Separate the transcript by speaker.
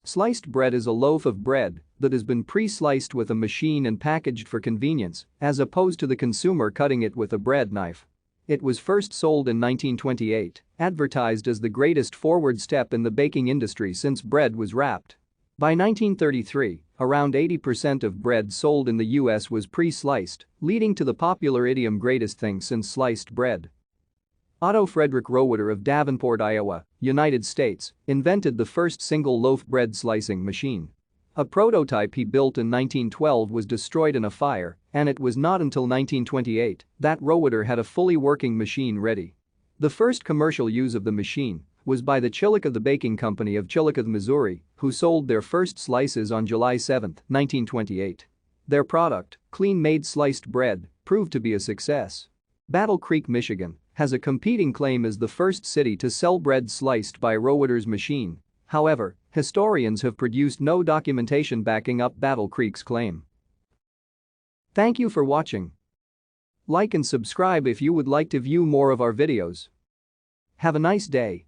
Speaker 1: Sliced bread is a loaf of bread that has been pre-sliced with a machine and packaged for convenience, as opposed to the consumer cutting it with a bread knife. It was first sold in 1928, advertised as the greatest forward step in the baking industry since bread was wrapped. By 1933, around 80% of bread sold in the US was pre-sliced, leading to the popular idiom "greatest thing since sliced bread." Otto Frederick Rohwedder of Davenport, Iowa, United States, invented the first single loaf bread slicing machine. A prototype he built in 1912 was destroyed in a fire, and it was not until 1928 that Rohwedder had a fully working machine ready. The first commercial use of the machine was by the Chillicothe Baking Company of Chillicothe, Missouri, who sold their first slices on July 7, 1928. Their product, clean-made sliced bread, proved to be a success. Battle Creek, Michigan, has a competing claim as the first city to sell bread sliced by Rohwedder's machine. However, historians have produced no documentation backing up Battle Creek's claim. Thank you for watching. Like and subscribe if you would like to view more of our videos. Have a nice day.